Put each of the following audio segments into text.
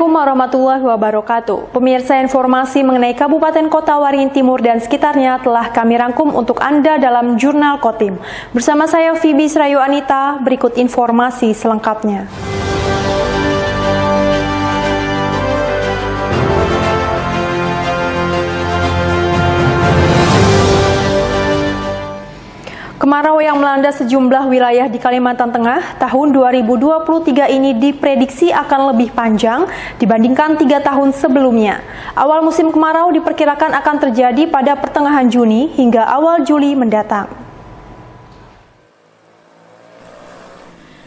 Assalamualaikum warahmatullahi wabarakatuh. Pemirsa, informasi mengenai Kabupaten Kota Waringin Timur dan sekitarnya telah kami rangkum untuk Anda dalam Jurnal Kotim. Bersama saya Fibi Srayu Anita, berikut informasi selengkapnya. Kemarau yang melanda sejumlah wilayah di Kalimantan Tengah tahun 2023 ini diprediksi akan lebih panjang dibandingkan 3 tahun sebelumnya. Awal musim kemarau diperkirakan akan terjadi pada pertengahan Juni hingga awal Juli mendatang.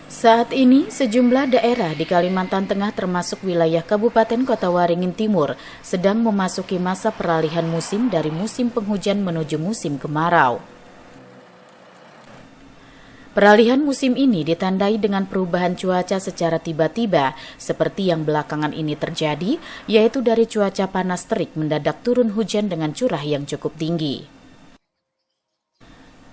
Saat ini, sejumlah daerah di Kalimantan Tengah termasuk wilayah Kabupaten Kota Waringin Timur sedang memasuki masa peralihan musim dari musim penghujan menuju musim kemarau. Peralihan musim ini ditandai dengan perubahan cuaca secara tiba-tiba, seperti yang belakangan ini terjadi, yaitu dari cuaca panas terik mendadak turun hujan dengan curah yang cukup tinggi.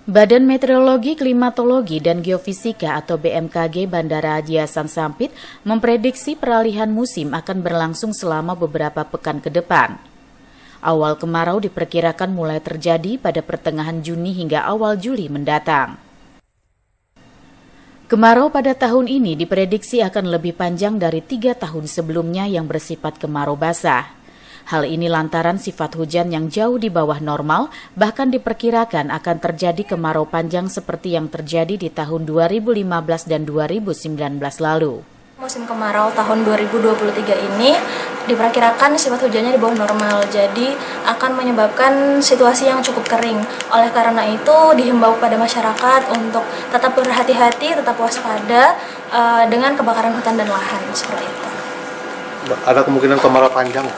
Badan Meteorologi, Klimatologi, dan Geofisika atau BMKG Bandara Haji Hasan Sampit memprediksi peralihan musim akan berlangsung selama beberapa pekan ke depan. Awal kemarau diperkirakan mulai terjadi pada pertengahan Juni hingga awal Juli mendatang. Kemarau pada tahun ini diprediksi akan lebih panjang dari 3 tahun sebelumnya yang bersifat kemarau basah. Hal ini lantaran sifat hujan yang jauh di bawah normal, bahkan diperkirakan akan terjadi kemarau panjang seperti yang terjadi di tahun 2015 dan 2019 lalu. Musim kemarau tahun 2023 ini diperkirakan sifat hujannya di bawah normal, jadi akan menyebabkan situasi yang cukup kering. Oleh karena itu dihimbau pada masyarakat untuk tetap berhati-hati, tetap waspada dengan kebakaran hutan dan lahan seperti itu. Ada kemungkinan kemarau panjang?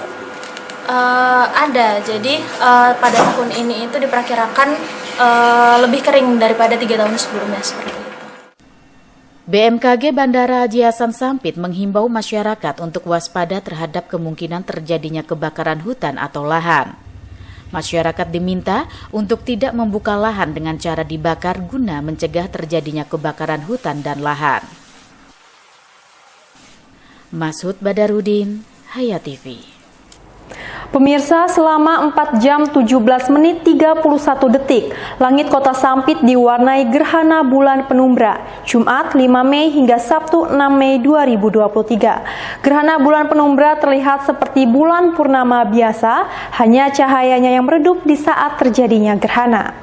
Ada, jadi pada tahun ini itu diperkirakan lebih kering daripada 3 tahun sebelumnya seperti itu. BMKG Bandara Haji Hasan Sampit menghimbau masyarakat untuk waspada terhadap kemungkinan terjadinya kebakaran hutan atau lahan. Masyarakat diminta untuk tidak membuka lahan dengan cara dibakar guna mencegah terjadinya kebakaran hutan dan lahan. Masud Badarudin, Hayat TV. Pemirsa, selama 4 jam 17 menit 31 detik, langit Kota Sampit diwarnai gerhana bulan penumbra, Jumat 5 Mei hingga Sabtu 6 Mei 2023. Gerhana bulan penumbra terlihat seperti bulan purnama biasa, hanya cahayanya yang meredup di saat terjadinya gerhana.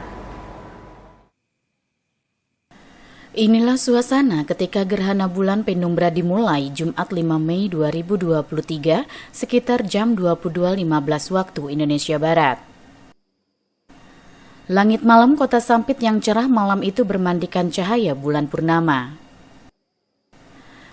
Inilah suasana ketika gerhana bulan penumbra dimulai Jumat 5 Mei 2023 sekitar jam 22.15 waktu Indonesia Barat. Langit malam Kota Sampit yang cerah malam itu bermandikan cahaya bulan purnama.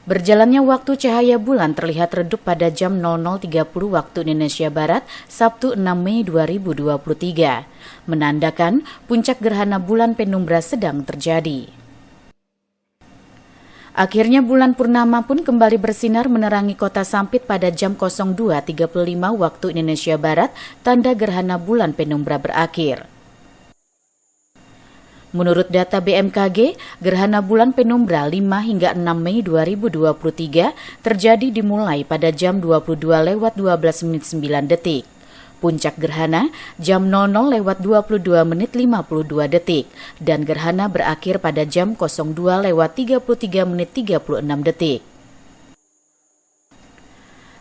Berjalannya waktu cahaya bulan terlihat redup pada jam 00.30 waktu Indonesia Barat Sabtu 6 Mei 2023, menandakan puncak gerhana bulan penumbra sedang terjadi. Akhirnya bulan purnama pun kembali bersinar menerangi Kota Sampit pada jam 02.35 waktu Indonesia Barat, tanda gerhana bulan penumbra berakhir. Menurut data BMKG, gerhana bulan penumbra 5 hingga 6 Mei 2023 terjadi dimulai pada jam 22.12 menit 9 detik. Puncak gerhana jam 00.22 menit 52 detik dan gerhana berakhir pada jam 02.33 menit 36 detik.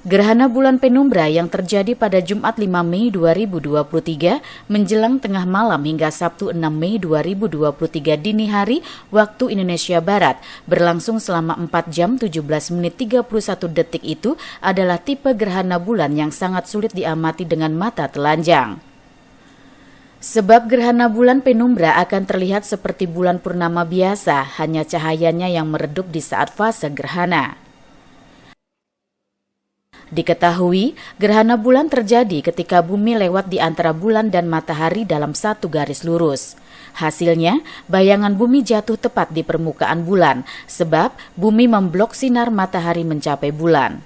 Gerhana bulan penumbra yang terjadi pada Jumat 5 Mei 2023 menjelang tengah malam hingga Sabtu 6 Mei 2023 dini hari waktu Indonesia Barat berlangsung selama 4 jam 17 menit 31 detik itu adalah tipe gerhana bulan yang sangat sulit diamati dengan mata telanjang. Sebab gerhana bulan penumbra akan terlihat seperti bulan purnama biasa, hanya cahayanya yang meredup di saat fase gerhana. Diketahui, gerhana bulan terjadi ketika bumi lewat di antara bulan dan matahari dalam satu garis lurus. Hasilnya, bayangan bumi jatuh tepat di permukaan bulan, sebab bumi memblok sinar matahari mencapai bulan.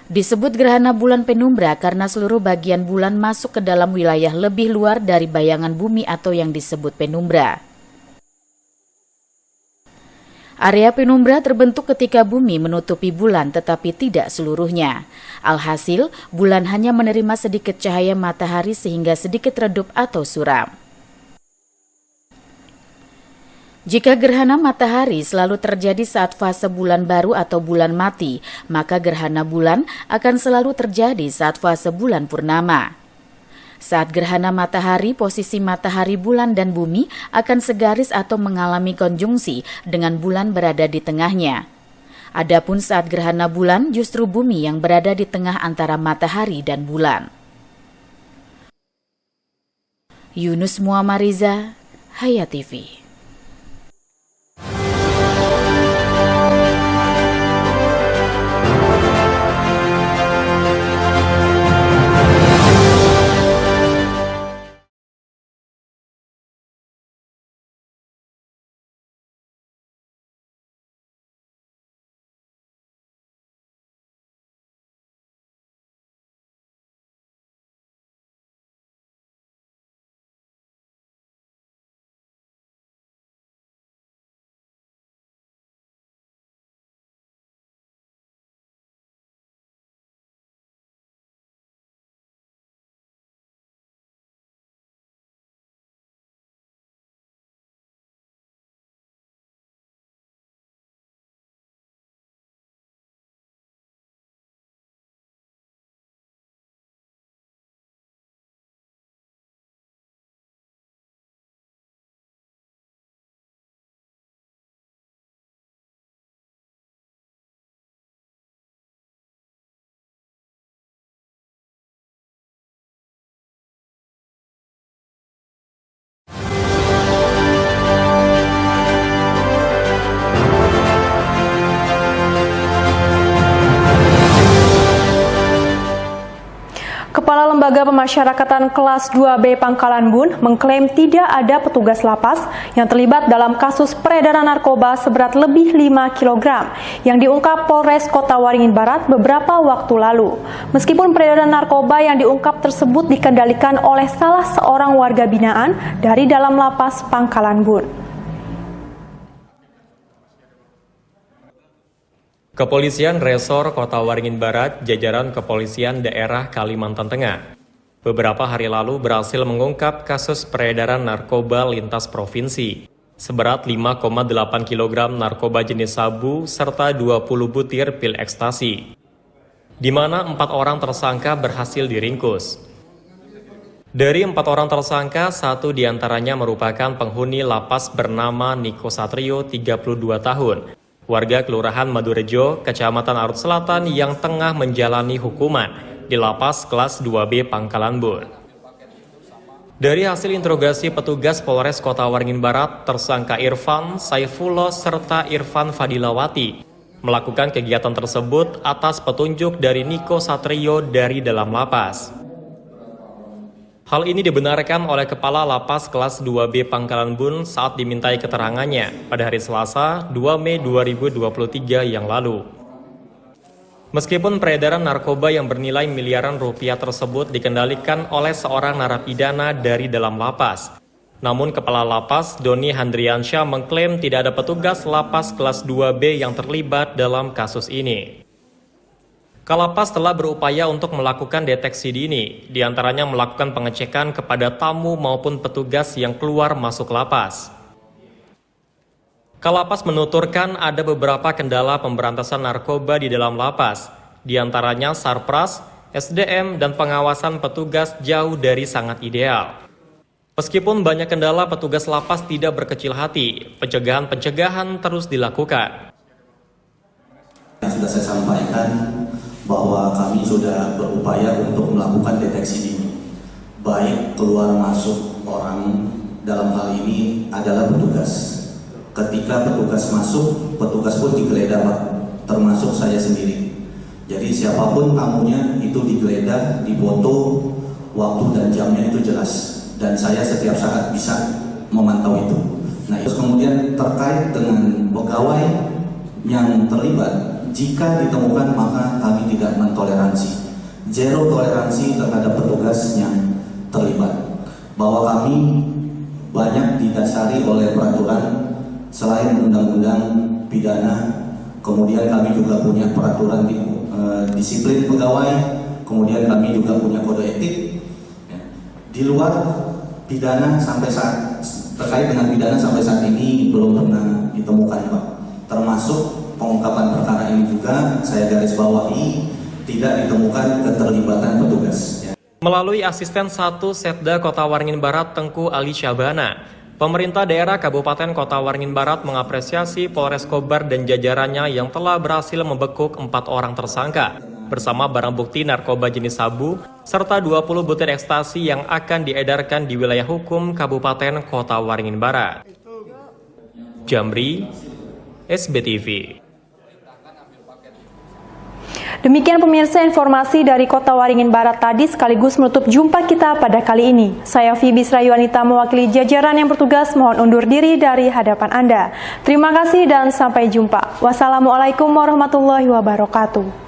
Disebut gerhana bulan penumbra karena seluruh bagian bulan masuk ke dalam wilayah lebih luar dari bayangan bumi atau yang disebut penumbra. Area penumbra terbentuk ketika bumi menutupi bulan tetapi tidak seluruhnya. Alhasil, bulan hanya menerima sedikit cahaya matahari sehingga sedikit redup atau suram. Jika gerhana matahari selalu terjadi saat fase bulan baru atau bulan mati, maka gerhana bulan akan selalu terjadi saat fase bulan purnama. Saat gerhana matahari, posisi matahari, bulan, dan bumi akan segaris atau mengalami konjungsi dengan bulan berada di tengahnya. Adapun saat gerhana bulan, justru bumi yang berada di tengah antara matahari dan bulan. Yunus Muammariza, Hayat TV. Kepala Lembaga Pemasyarakatan Kelas 2B Pangkalan Bun mengklaim tidak ada petugas lapas yang terlibat dalam kasus peredaran narkoba seberat lebih 5 kg yang diungkap Polres Kota Waringin Barat beberapa waktu lalu. Meskipun peredaran narkoba yang diungkap tersebut dikendalikan oleh salah seorang warga binaan dari dalam lapas Pangkalan Bun. Kepolisian Resor Kota Waringin Barat, jajaran Kepolisian Daerah Kalimantan Tengah, beberapa hari lalu berhasil mengungkap kasus peredaran narkoba lintas provinsi seberat 5,8 kg narkoba jenis sabu serta 20 butir pil ekstasi, di mana 4 orang tersangka berhasil diringkus. Dari 4 orang tersangka, 1 diantaranya merupakan penghuni lapas bernama Niko Satrio, 32 tahun, warga Kelurahan Madurejo, Kecamatan Arut Selatan yang tengah menjalani hukuman di lapas kelas 2B Pangkalan Bun. Dari hasil interogasi petugas Polres Kota Waringin Barat, tersangka Irfan, Saifullah, serta Irfan Fadilawati melakukan kegiatan tersebut atas petunjuk dari Niko Satrio dari dalam lapas. Hal ini dibenarkan oleh Kepala Lapas kelas 2B Pangkalan Bun saat dimintai keterangannya pada hari Selasa 2 Mei 2023 yang lalu. Meskipun peredaran narkoba yang bernilai miliaran rupiah tersebut dikendalikan oleh seorang narapidana dari dalam lapas, namun Kepala Lapas Doni Handriansyah mengklaim tidak ada petugas lapas kelas 2B yang terlibat dalam kasus ini. Kalapas telah berupaya untuk melakukan deteksi dini, diantaranya melakukan pengecekan kepada tamu maupun petugas yang keluar masuk lapas. Kalapas menuturkan ada beberapa kendala pemberantasan narkoba di dalam lapas, diantaranya sarpras, SDM, dan pengawasan petugas jauh dari sangat ideal. Meskipun banyak kendala, petugas lapas tidak berkecil hati, pencegahan terus dilakukan. Yang sudah saya sampaikan, bahwa kami sudah berupaya untuk melakukan deteksi dini, baik keluar masuk orang, dalam hal ini adalah petugas. Ketika petugas masuk, petugas pun digeledah, termasuk saya sendiri. Jadi siapapun tamunya itu digeledah, difoto, waktu dan jamnya itu jelas, dan saya setiap saat bisa memantau itu. Nah, terus kemudian terkait dengan pegawai yang terlibat, jika ditemukan maka kami tidak mentoleransi, zero toleransi terhadap petugas yang terlibat. Bahwa kami banyak didasari oleh peraturan selain Undang-Undang pidana, kemudian kami juga punya peraturan disiplin pegawai, kemudian kami juga punya kode etik. Di luar pidana terkait dengan pidana sampai saat ini belum pernah ditemukan, Pak. Termasuk pengungkapan perkara ini juga saya garis bawahi tidak ditemukan keterlibatan petugas. Melalui asisten 1 Setda Kota Waringin Barat Tengku Ali Syabana, pemerintah daerah Kabupaten Kota Waringin Barat mengapresiasi Polres Kobar dan jajarannya yang telah berhasil membekuk 4 orang tersangka bersama barang bukti narkoba jenis sabu serta 20 butir ekstasi yang akan diedarkan di wilayah hukum Kabupaten Kota Waringin Barat. Jamri, SBTV. Demikian pemirsa informasi dari Kota Waringin Barat tadi sekaligus menutup jumpa kita pada kali ini. Saya Fibi Srayuanita mewakili jajaran yang bertugas mohon undur diri dari hadapan Anda. Terima kasih dan sampai jumpa. Wassalamualaikum warahmatullahi wabarakatuh.